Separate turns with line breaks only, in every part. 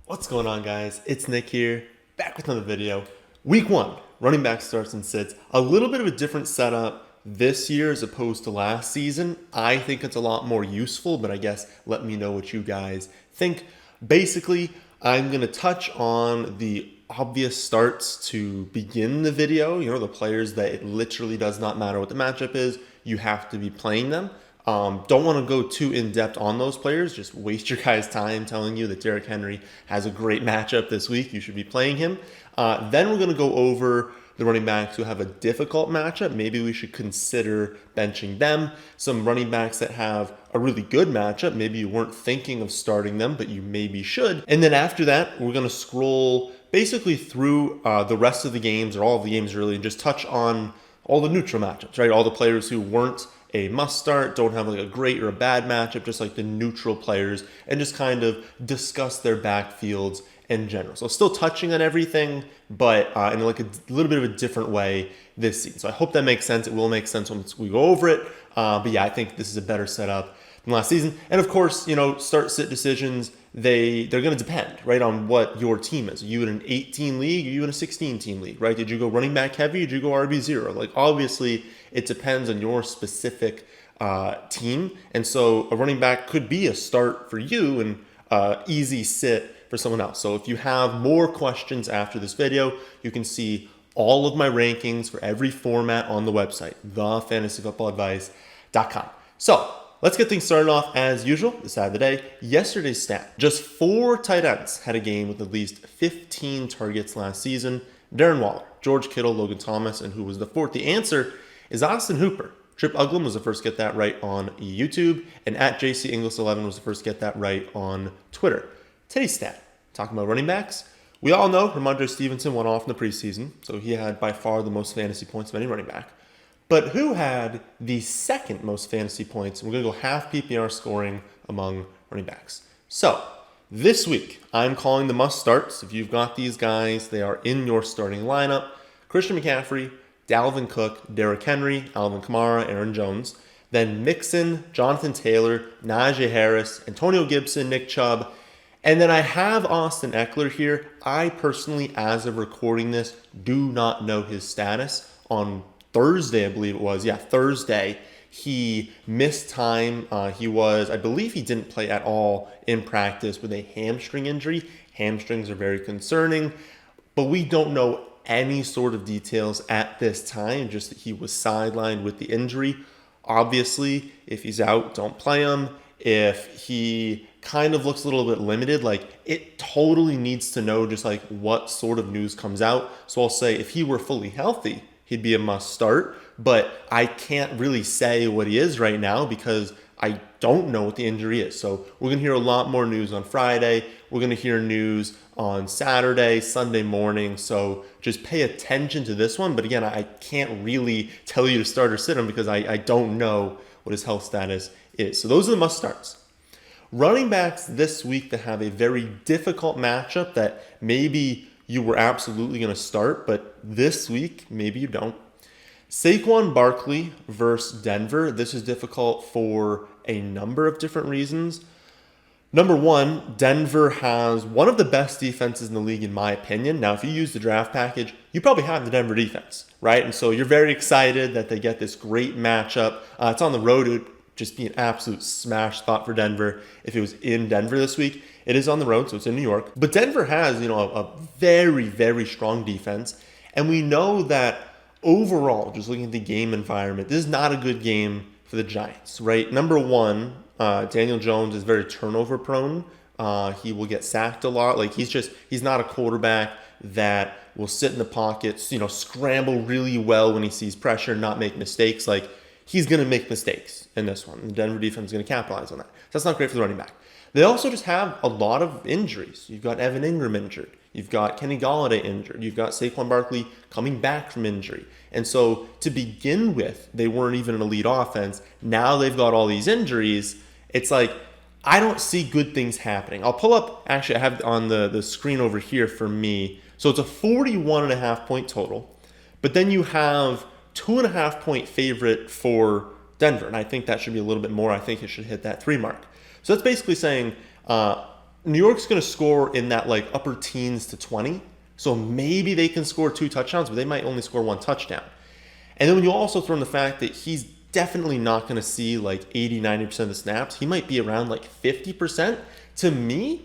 What's going on, guys? It's Nick here, back with another video. Week 1, running back starts and sits. A little bit of a different setup this year as opposed to last season. I think it's a lot more useful, but I guess let me know what you guys think. Basically, I'm going to touch on the obvious starts to begin the video. You know, the players that it literally does not matter what the matchup is. You have to be playing them. Don't want to go too in-depth on those players. Just waste your guys' time telling you that Derrick Henry has a great matchup this week. You should be playing him. Then we're going to go over the running backs who have a difficult matchup. Maybe we should consider benching them. Some running backs that have a really good matchup. Maybe you weren't thinking of starting them, but you maybe should. And then after that, we're going to scroll basically through the rest of the games, or all of the games really, and just touch on all the neutral matchups, right? All the players who weren't a must start, don't have like a great or a bad matchup, just like the neutral players, and just kind of discuss their backfields in general. So still touching on everything, but in like a little bit of a different way this season. So I hope that makes sense. It will make sense once we go over it. But yeah, I think this is a better setup than last season. And of course, you know, start sit decisions, they're going to depend, right, on what your team is. Are you in an 18 league? Are you in a 16-team league, right? Did you go running back heavy? Did you go RB0? Like, obviously, it depends on your specific team. And so a running back could be a start for you and easy sit for someone else. So if you have more questions after this video, you can see all of my rankings for every format on the website, thefantasyfootballadvice.com. So let's get things started off as usual. This side of the day, yesterday's stat. Just 4 tight ends had a game with at least 15 targets last season. Darren Waller, George Kittle, Logan Thomas, and who was the fourth? The answer is Austin Hooper. Trip Uglum was the first to get that right on YouTube, and at JC Ingles 11 was the first to get that right on Twitter. Today's stat, talking about running backs. We all know Ramondre Stevenson went off in the preseason, so he had by far the most fantasy points of any running back. But who had the second most fantasy points? We're going to go half PPR scoring among running backs. So this week, I'm calling the must starts. If you've got these guys, they are in your starting lineup. Christian McCaffrey, Dalvin Cook, Derrick Henry, Alvin Kamara, Aaron Jones. Then Mixon, Jonathan Taylor, Najee Harris, Antonio Gibson, Nick Chubb. And then I have Austin Eckler here. I personally, as of recording this, do not know his status. On Thursday, I believe it was. Yeah, Thursday, he missed time. I believe he didn't play at all in practice with a hamstring injury. Hamstrings are very concerning, but we don't know any sort of details at this time, just that he was sidelined with the injury. Obviously, if he's out, don't play him. If he kind of looks a little bit limited, like, it totally needs to know just like what sort of news comes out. So I'll say if he were fully healthy, he'd be a must start, but I can't really say what he is right now because I don't know what the injury is. So we're going to hear a lot more news on Friday. We're going to hear news on Saturday, Sunday morning. So just pay attention to this one. But again, I can't really tell you to start or sit him because I don't know what his health status is. So those are the must starts. Running backs this week that have a very difficult matchup that maybe you were absolutely going to start, but this week, maybe you don't. Saquon Barkley versus Denver. This is difficult for a number of different reasons. Number one, Denver has one of the best defenses in the league, in my opinion. Now, if you use the draft package, you probably have the Denver defense, right? And so you're very excited that they get this great matchup. It's on the road. It would just be an absolute smash spot for Denver if it was in Denver this week. It is on the road, so it's in New York. But Denver has, a very, very strong defense. And we know that overall, just looking at the game environment, this is not a good game for the Giants, right? Number one, Daniel Jones is very turnover prone. He will get sacked a lot. Like, he's not a quarterback that will sit in the pockets, scramble really well when he sees pressure, not make mistakes. Like, he's going to make mistakes in this one. The Denver defense is going to capitalize on that. So that's not great for the running back. They also just have a lot of injuries. You've got Evan Ingram injured. You've got Kenny Golladay injured. You've got Saquon Barkley coming back from injury. And so to begin with, they weren't even an elite offense. Now they've got all these injuries. It's like, I don't see good things happening. I'll pull up, actually, I have on the screen over here for me. So it's a 41.5 point total. But then you have 2.5 point favorite for Denver. And I think that should be a little bit more. I think it should hit that 3 mark. So that's basically saying New York's going to score in that like upper teens to 20. So maybe they can score 2 touchdowns, but they might only score 1 touchdown. And then when you also throw in the fact that he's definitely not going to see like 80, 90% of the snaps, he might be around like 50%. To me,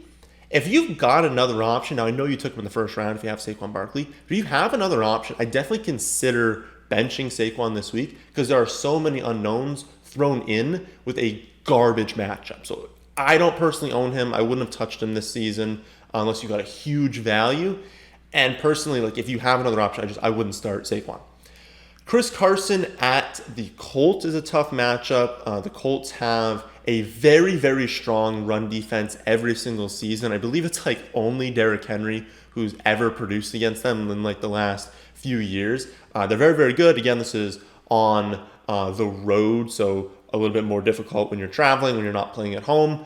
if you've got another option, now I know you took him in the first round if you have Saquon Barkley, but if you have another option, I definitely consider benching Saquon this week because there are so many unknowns thrown in with a garbage matchup. So I don't personally own him. I wouldn't have touched him this season unless you got a huge value. And personally, like if you have another option, I wouldn't start Saquon. Chris Carson at the Colts is a tough matchup. The Colts have a very, very strong run defense every single season. I believe it's like only Derrick Henry who's ever produced against them in like the last few years. They're very, very good. Again, this is on the road, so a little bit more difficult when you're traveling, when you're not playing at home.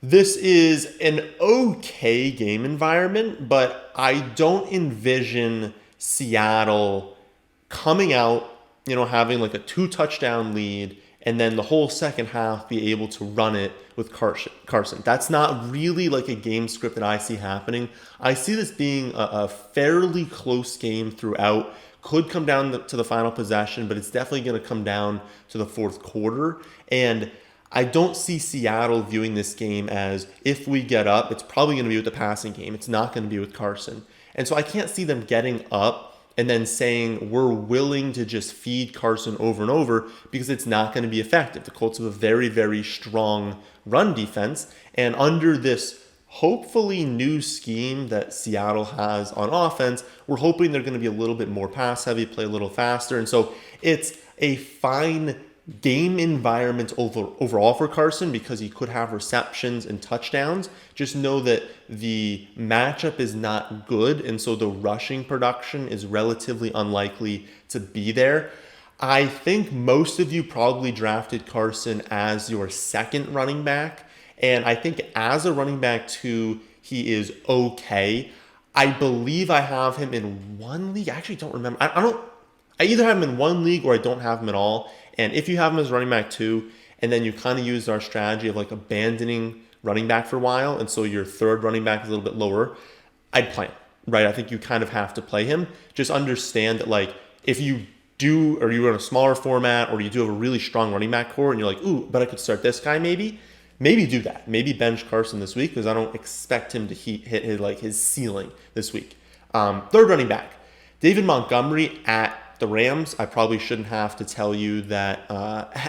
This is an okay game environment, but I don't envision Seattle coming out, having like a 2 touchdown lead and then the whole second half be able to run it with Carson. That's not really like a game script that I see happening. I see this being a fairly close game throughout. Could come down to the final possession, but it's definitely going to come down to the fourth quarter. And I don't see Seattle viewing this game as if we get up, it's probably going to be with the passing game. It's not going to be with Carson. And so I can't see them getting up and then saying we're willing to just feed Carson over and over because it's not going to be effective. The Colts have a very, very strong run defense. And under this hopefully new scheme that Seattle has on offense, we're hoping they're going to be a little bit more pass heavy, play a little faster. And so it's a fine game environment overall for Carson because he could have receptions and touchdowns. Just know that the matchup is not good, and so the rushing production is relatively unlikely to be there. I think most of you probably drafted Carson as your second running back, and I think as a running back too, he is okay. I believe I have him in one league. I actually don't remember. I either have him in one league or I don't have him at all. And if you have him as running back 2, and then you kind of use our strategy of like abandoning running back for a while, and so your third running back is a little bit lower, I'd play him, right? I think you kind of have to play him. Just understand that like if you do, or you're in a smaller format, or you do have a really strong running back core, and you're like, ooh, but I could start this guy maybe do that. Maybe bench Carson this week because I don't expect him to hit his ceiling this week. Third running back, David Montgomery at the Rams. I probably shouldn't have to tell you that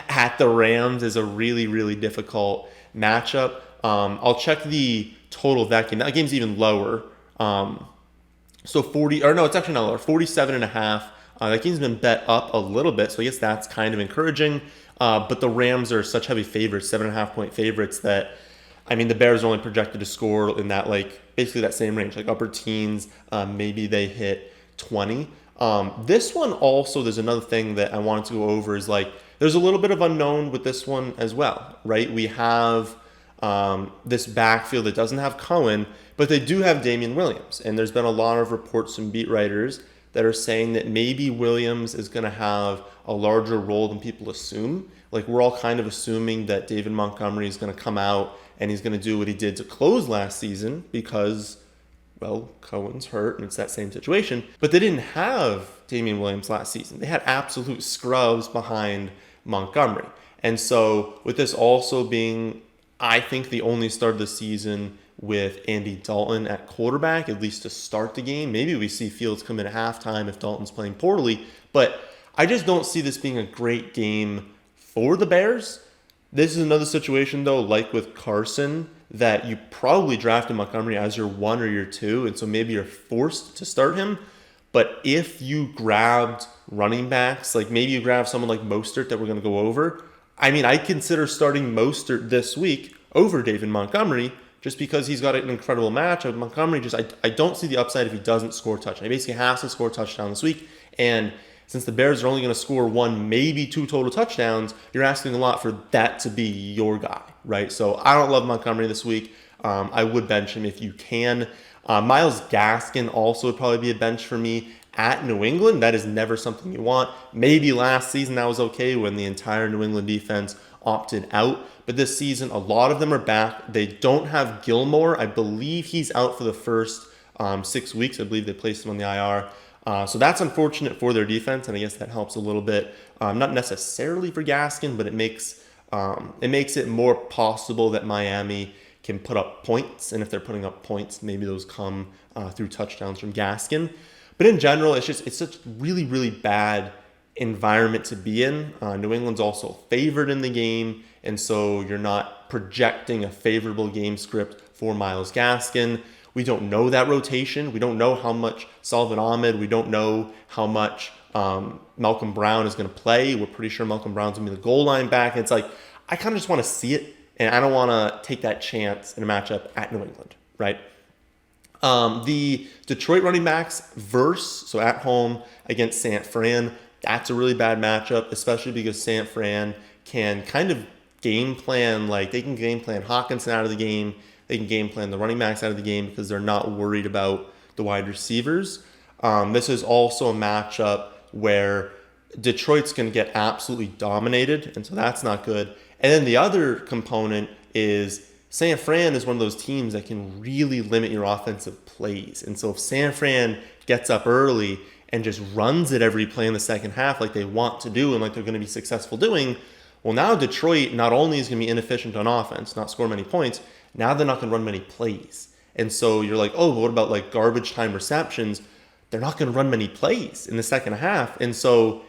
at the Rams is a really, really difficult matchup. I'll check the total of that game. That game's even lower. It's actually not lower, 47.5. That game's been bet up a little bit, so I guess that's kind of encouraging. But the Rams are such heavy favorites, 7.5 point favorites, that the Bears are only projected to score in that basically that same range, like upper teens. Maybe they hit 20. This one also, there's another thing that I wanted to go over is there's a little bit of unknown with this one as well, right? We have this backfield that doesn't have Cohen, but they do have Damian Williams. And there's been a lot of reports from beat writers that are saying that maybe Williams is going to have a larger role than people assume. We're all kind of assuming that David Montgomery is going to come out and he's going to do what he did to close last season because, well, Cohen's hurt and it's that same situation. But they didn't have Damian Williams last season. They had absolute scrubs behind Montgomery. And so with this also being, I think, the only start of the season with Andy Dalton at quarterback, at least to start the game. Maybe we see Fields come in at halftime if Dalton's playing poorly. But I just don't see this being a great game for the Bears. This is another situation, though, like with Carson, that you probably drafted Montgomery as your 1 or your 2, and so maybe you're forced to start him. But if you grabbed running backs, maybe you grab someone like Mostert that we're going to go over, I consider starting Mostert this week over David Montgomery just because he's got an incredible match. Montgomery, I don't see the upside if he doesn't score a touchdown. He basically has to score a touchdown this week, and since the Bears are only going to score 1, maybe 2 total touchdowns, you're asking a lot for that to be your guy, right? So I don't love Montgomery this week. I would bench him if you can. Myles Gaskin also would probably be a bench for me at New England, that is never something you want. Maybe last season that was okay when the entire New England defense opted out. But this season, a lot of them are back. They don't have Gilmore. I believe he's out for the first 6 weeks. I believe they placed him on the IR. So that's unfortunate for their defense, and I guess that helps a little bit. Not necessarily for Gaskin, but it makes it more possible that Miami can put up points. And if they're putting up points, maybe those come through touchdowns from Gaskin. But in general, it's such really, really bad environment to be in. New England's also favored in the game, and so you're not projecting a favorable game script for Myles Gaskin. We don't know that rotation. We don't know how much Salvin Ahmed. We don't know how much Malcolm Brown is going to play. We're pretty sure Malcolm Brown's going to be the goal line back. It's like, I kind of just want to see it, and I don't want to take that chance in a matchup at New England, right? The Detroit running backs so at home against San Fran, that's a really bad matchup, especially because San Fran can kind of game plan, like they can game plan Hawkinson out of the game, they can game plan the running backs out of the game because they're not worried about the wide receivers. This is also a matchup where Detroit's going to get absolutely dominated, and so that's not good. And then the other component is San Fran is one of those teams that can really limit your offensive plays. And so if San Fran gets up early and just runs it every play in the second half like they want to do and like they're going to be successful doing, well, now Detroit not only is going to be inefficient on offense, not score many points, now they're not going to run many plays. And so you're like, oh, but what about like garbage time receptions? They're not going to run many plays in the second half. And so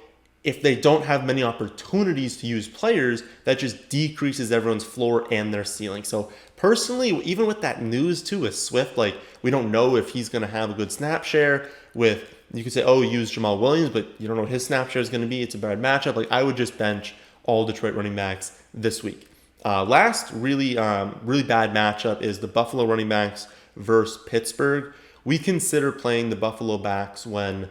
if they don't have many opportunities to use players, that just decreases everyone's floor and their ceiling. So personally, even with that news too with Swift, like we don't know if he's going to have a good snap share with, you could say, oh, use Jamal Williams, but you don't know what his snap share is going to be. It's a bad matchup. Like I would just bench all Detroit running backs this week. Last really bad matchup is the Buffalo running backs versus Pittsburgh. We consider playing the Buffalo backs when,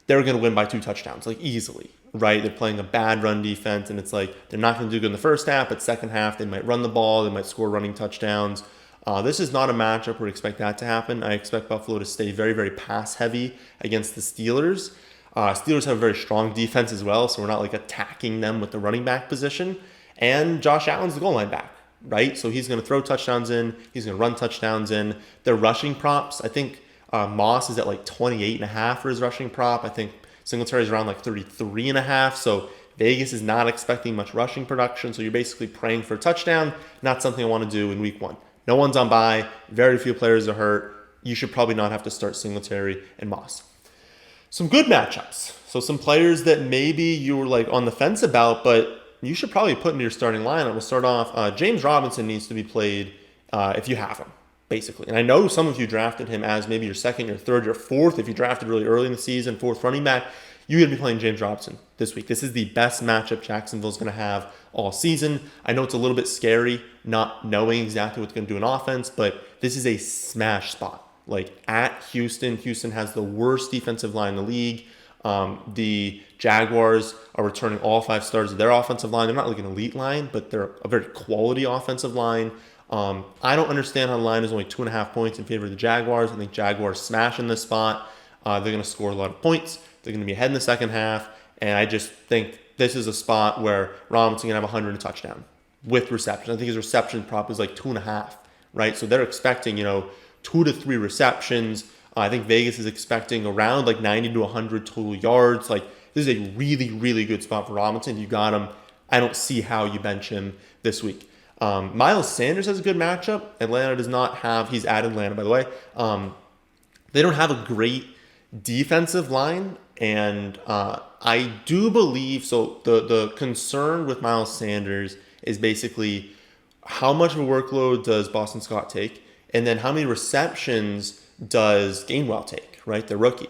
they're going to win by 2 touchdowns, like easily, right? They're playing a bad run defense, and it's like they're not going to do good in the first half, but second half they might run the ball, they might score running touchdowns. This is not a matchup where we expect that to happen. I expect Buffalo to stay very, very pass heavy against the Steelers. Steelers have a very strong defense as well, so we're not like attacking them with the running back position. And Josh Allen's the goal line back, right? So he's going to throw touchdowns in, he's going to run touchdowns in. Their rushing props, I think Moss is at like 28.5 for his rushing prop. I think Singletary's around like 33.5. So Vegas is not expecting much rushing production. So you're basically praying for a touchdown. Not something I want to do in week 1. No one's on bye. Very few players are hurt. You should probably not have to start Singletary and Moss. Some good matchups. So some players that maybe you were like on the fence about, but you should probably put into your starting lineup. We'll start off. James Robinson needs to be played if you have him, basically. And I know some of you drafted him as maybe your second, your third, your fourth. If you drafted really early in the season, 4th running back, you're going to be playing James Robinson this week. This is the best matchup Jacksonville's going to have all season. I know it's a little bit scary not knowing exactly what's going to do in offense, but this is a smash spot. Like at Houston has the worst defensive line in the league. The Jaguars are returning all 5 stars of their offensive line. They're not like an elite line, but they're a very quality offensive line. I don't understand how the line is only 2.5 points in favor of the Jaguars. I think Jaguars smash in this spot. They're going to score a lot of points. They're going to be ahead in the second half. And I just think this is a spot where Robinson can have 100 touchdown with reception. I think his reception prop is like 2.5, right? So they're expecting, 2 to 3 receptions. I think Vegas is expecting around like 90 to 100 total yards. Like this is a really, really good spot for Robinson. You got him. I don't see how you bench him this week. Miles Sanders has a good matchup. Atlanta does not have, he's at Atlanta, by the way. They don't have a great defensive line. And I do believe, so the concern with Miles Sanders is basically how much of a workload does Boston Scott take? And then how many receptions does Gainwell take, right? The rookie.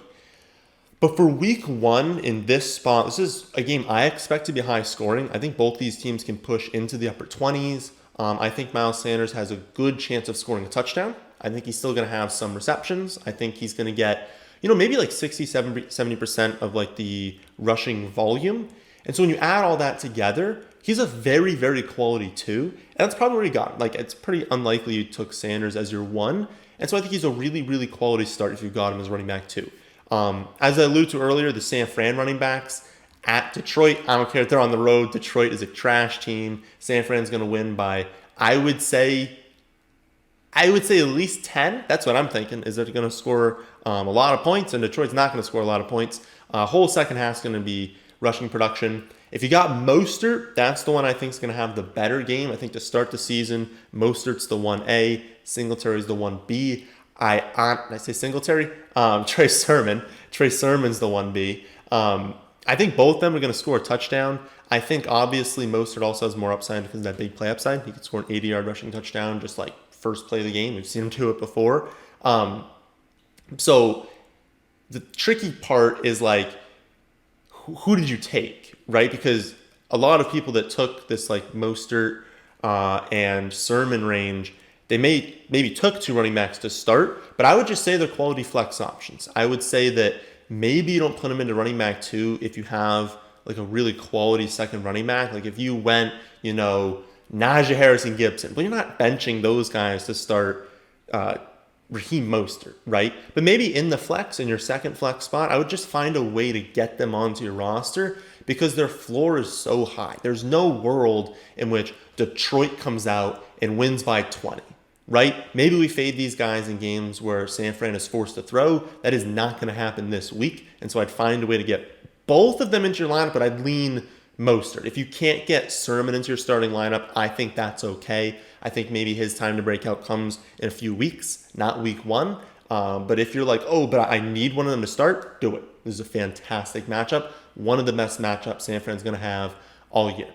But for week 1 in this spot, this is a game I expect to be high scoring. I think both these teams can push into the upper 20s. I think Miles Sanders has a good chance of scoring a touchdown. I think he's still going to have some receptions. I think he's going to get, maybe like 60, 70% of like the rushing volume. And so when you add all that together, he's a very, very quality 2. And that's probably where he got. Like it's pretty unlikely you took Sanders as your 1. And so I think he's a really, really quality start if you got him as running back 2. As I alluded to earlier, the San Fran running backs at Detroit, I don't care if they're on the road. Detroit is a trash team. San Fran's going to win by, I would say at least 10. That's what I'm thinking, is that they're going to score a lot of points, and Detroit's not going to score a lot of points. Whole second half's going to be rushing production. If you got Mostert, that's the one I think is going to have the better game. I think to start the season, Mostert's the 1A, Singletary's the 1B. Did I say Singletary? Trey Sermon. Trey Sermon's the 1B. I think both of them are going to score a touchdown. I think obviously Mostert also has more upside because of that big play upside. He could score an 80-yard rushing touchdown just like first play of the game. We've seen him do it before. So the tricky part is like, who did you take, right? Because a lot of people that took this like Mostert and Sermon range, they maybe took two running backs to start, but I would just say they're quality flex options. I would say that maybe you don't put them into running back 2 if you have like a really quality second running back. Like if you went, Najee Harris and Gibson, but you're not benching those guys to start Raheem Mostert, right? But maybe in the flex, in your second flex spot, I would just find a way to get them onto your roster because their floor is so high. There's no world in which Detroit comes out and wins by 20, right? Maybe we fade these guys in games where San Fran is forced to throw. That is not going to happen this week. And so I'd find a way to get both of them into your lineup, but I'd lean Mostert. If you can't get Sermon into your starting lineup, I think that's okay. I think maybe his time to break out comes in a few weeks, not week 1. But if you're like, but I need one of them to start, do it. This is a fantastic matchup. One of the best matchups San Fran's going to have all year.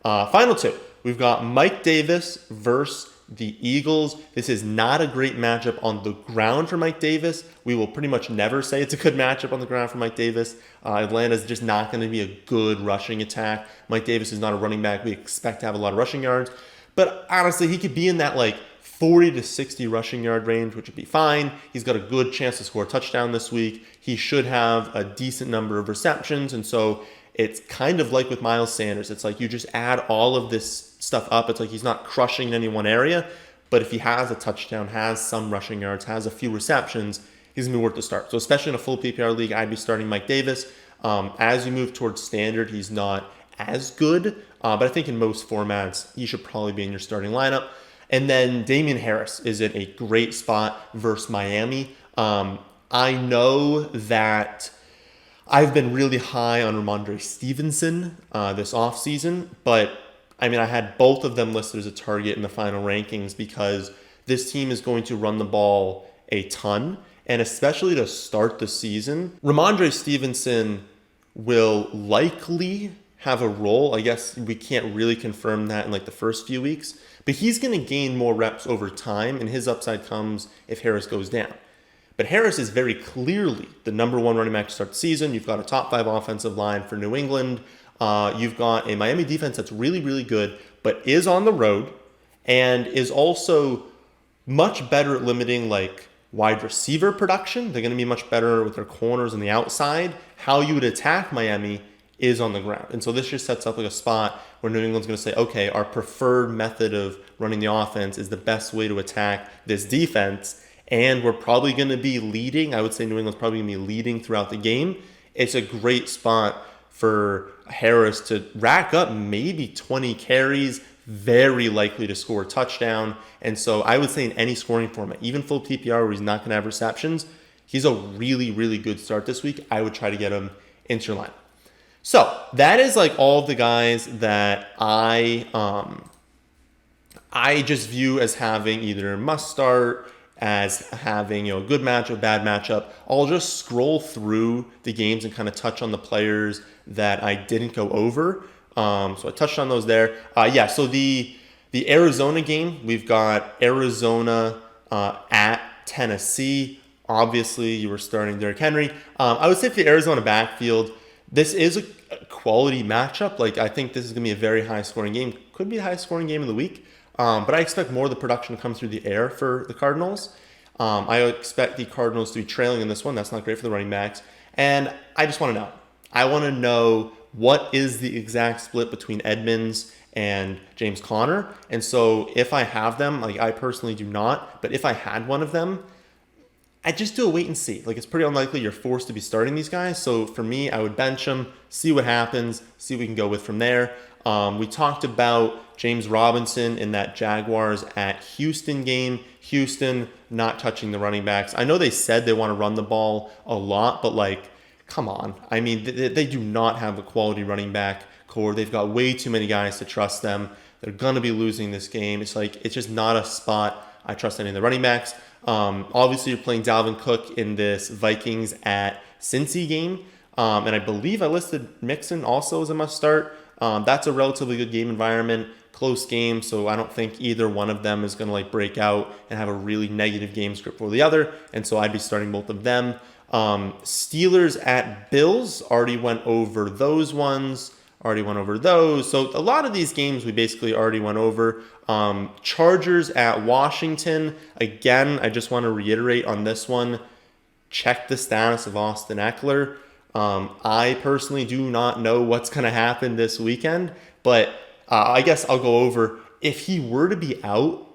Final two. We've got Mike Davis versus the Eagles. This is not a great matchup on the ground for Mike Davis. We will pretty much never say it's a good matchup on the ground for Mike Davis. Atlanta's just not going to be a good rushing attack. Mike Davis is not a running back we expect to have a lot of rushing yards. But honestly, he could be in that like 40 to 60 rushing yard range, which would be fine. He's got a good chance to score a touchdown this week. He should have a decent number of receptions. And so it's kind of like with Miles Sanders. It's like you just add all of this stuff up. It's like he's not crushing in any one area, but if he has a touchdown, has some rushing yards, has a few receptions, he's going to be worth the start. So especially in a full PPR league, I'd be starting Mike Davis. As you move towards standard, he's not as good, but I think in most formats, he should probably be in your starting lineup. And then Damian Harris is in a great spot versus Miami. I know that I've been really high on Ramondre Stevenson this offseason, but I had both of them listed as a target in the final rankings because this team is going to run the ball a ton, and especially to start the season, Ramondre Stevenson will likely have a role. I guess we can't really confirm that in like the first few weeks, but he's going to gain more reps over time, and his upside comes if Harris goes down. But Harris is very clearly the number 1 running back to start the season. You've got a top 5 offensive line for New England. You've got a Miami defense that's really, really good, but is on the road and is also much better at limiting like wide receiver production. They're going to be much better with their corners on the outside. How you would attack Miami is on the ground. And so this just sets up like a spot where New England's going to say, okay, our preferred method of running the offense is the best way to attack this defense. And we're probably going to be leading. I would say New England's probably going to be leading throughout the game. It's a great spot for Harris to rack up maybe 20 carries, very likely to score a touchdown. And so I would say in any scoring format, even full PPR where he's not going to have receptions, he's a really, really good start this week. I would try to get him into your lineup. So that is like all of the guys that I just view as having either must start, as having a good matchup, bad matchup. I'll just scroll through the games and kind of touch on the players that I didn't go over. So I touched on those there. So the Arizona game, we've got Arizona at Tennessee. Obviously, you were starting Derrick Henry. I would say for the Arizona backfield, this is a quality matchup. Like I think this is going to be a very high-scoring game. Could be the highest-scoring game of the week. But I expect more of the production to come through the air for the Cardinals. I expect the Cardinals to be trailing in this one. That's not great for the running backs. And I just want to know. I want to know what is the exact split between Edmonds and James Conner. And so if I have them, like I personally do not, but if I had one of them, I just do a wait and see. Like, it's pretty unlikely you're forced to be starting these guys. So for me, I would bench them, see what happens, see what we can go with from there. We talked about James Robinson in that Jaguars at Houston game. Houston not touching the running backs. I know they said they want to run the ball a lot, but like, come on. I mean, they do not have a quality running back core. They've got way too many guys to trust them. They're going to be losing this game. It's like, it's just not a spot I trust any of the running backs. Obviously, you're playing Dalvin Cook in this Vikings at Cincy game. And I believe I listed Mixon also as a must start. That's a relatively good game environment, close game. So I don't think either one of them is going to like break out and have a really negative game script for the other. And so I'd be starting both of them. Steelers at Bills, already went over those ones. Already went over those. So a lot of these games we basically already went over. Chargers at Washington. Again, I just want to reiterate on this one. Check the status of Austin Eckler. I personally do not know what's going to happen this weekend. But I guess I'll go over. If he were to be out,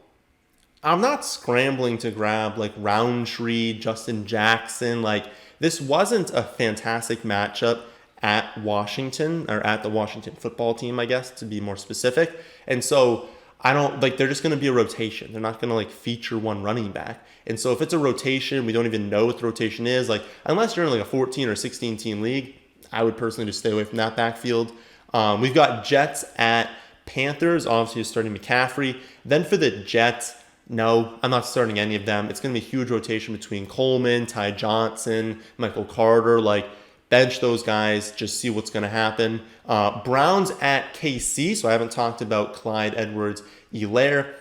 I'm not scrambling to grab like Roundtree, Justin Jackson. Like, this wasn't a fantastic matchup at Washington, or at the Washington football team, I guess, to be more specific. And so I don't like, they're just going to be a rotation. They're not going to like feature one running back. And so if it's a rotation, we don't even know what the rotation is. Like, unless you're in like a 14 or 16 team league, I would personally just stay away from that backfield. We've got Jets at Panthers. Obviously, you're starting McCaffrey. Then for the Jets, no, I'm not starting any of them. It's going to be a huge rotation between Coleman, Ty Johnson, Michael Carter. Like, bench those guys, just see what's going to happen. Browns at KC. So I haven't talked about Clyde Edwards-Helaire.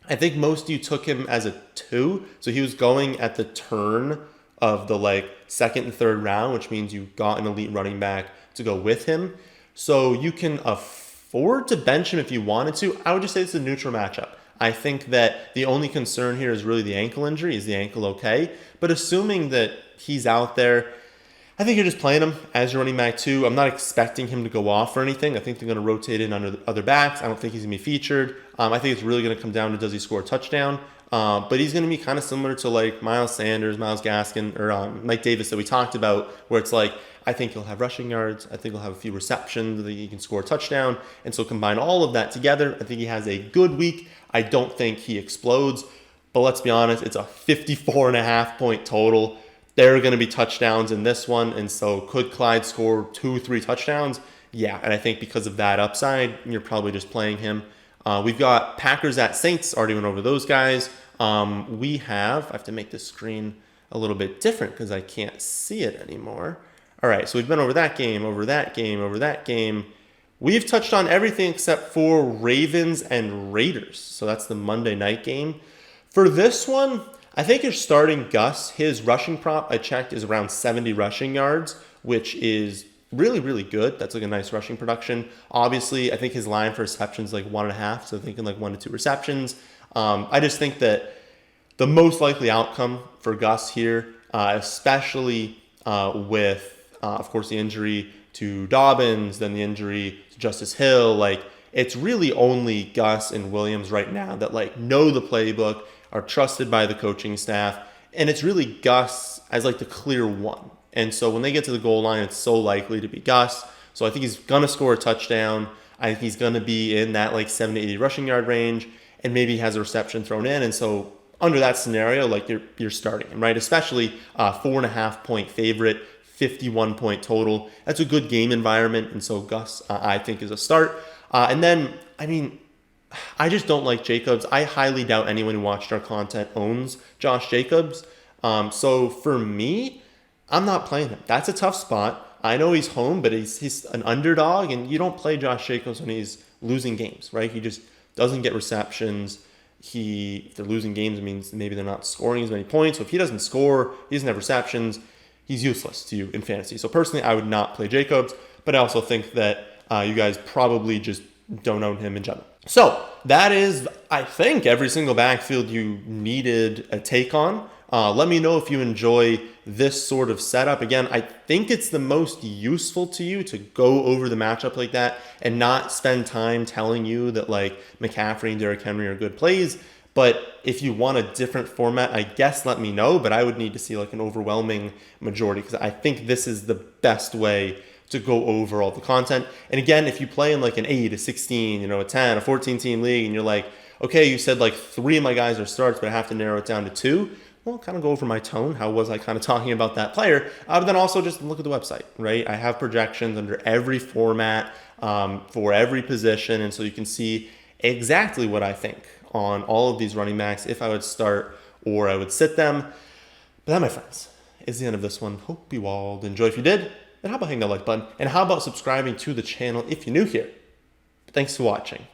I think most of you took him as a 2. So he was going at the turn of the like second and third round, which means you got an elite running back to go with him. So you can afford to bench him if you wanted to. I would just say it's a neutral matchup. I think that the only concern here is really the ankle injury. Is the ankle okay? But assuming that he's out there, I think you're just playing him as your running back 2. I'm not expecting him to go off or anything. I think they're going to rotate in under the other backs. I don't think he's going to be featured. I think it's really going to come down to, does he score a touchdown? But he's going to be kind of similar to like Miles Sanders, Myles Gaskin, or Mike Davis that we talked about, where it's like, I think he'll have rushing yards. I think he'll have a few receptions. I think he can score a touchdown. And so combine all of that together, I think he has a good week. I don't think he explodes. But let's be honest, it's a 54.5 point total. There are going to be touchdowns in this one. And so could Clyde score 2-3 touchdowns? Yeah. And I think because of that upside, you're probably just playing him. We've got Packers at Saints. Already went over those guys. I have to make this screen a little bit different because I can't see it anymore. All right. So we've been over that game, over that game, over that game. We've touched on everything except for Ravens and Raiders. So that's the Monday night game. For this one, I think you're starting Gus. His rushing prop, I checked, is around 70 rushing yards, which is really, really good. That's like a nice rushing production. Obviously, I think his line for receptions is like 1.5, so thinking like 1 to 2 receptions. I just think that the most likely outcome for Gus here, especially with, of course, the injury to Dobbins, then the injury to Justice Hill, like, it's really only Gus and Williams right now that like know the playbook, are trusted by the coaching staff, and it's really Gus as like the clear one. And so when they get to the goal line, it's so likely to be Gus. So I think he's going to score a touchdown. I think he's going to be in that like 70, 80 rushing yard range, and maybe he has a reception thrown in. And so under that scenario, like you're starting him, right? Especially 4.5 point favorite, 51 point total. That's a good game environment. And so Gus, I think, is a start. And then, I mean, I just don't like Jacobs. I highly doubt anyone who watched our content owns Josh Jacobs. So for me, I'm not playing him. That's a tough spot. I know he's home, but he's an underdog, and you don't play Josh Jacobs when he's losing games, right? He just doesn't get receptions. If they're losing games, it means maybe they're not scoring as many points. So if he doesn't score, he doesn't have receptions, he's useless to you in fantasy. So personally, I would not play Jacobs, but I also think that you guys probably just don't own him in general. So that is, I think, every single backfield you needed a take on. Let me know if you enjoy this sort of setup. Again, I think it's the most useful to you to go over the matchup like that and not spend time telling you that like McCaffrey and Derrick Henry are good plays. But if you want a different format, I guess let me know, but I would need to see like an overwhelming majority because I think this is the best way to go over all the content. And again, if you play in like an 8, a 16, a 10, a 14 team league, and you're like, okay, you said like 3 of my guys are starts, but I have to narrow it down to 2. Well, kind of go over my tone. How was I kind of talking about that player? But then also just look at the website, right? I have projections under every format for every position. And so you can see exactly what I think on all of these running backs, if I would start or I would sit them. But that, my friends, is the end of this one. Hope you all enjoyed. If you did, then how about hitting that like button? And how about subscribing to the channel if you're new here? Thanks for watching.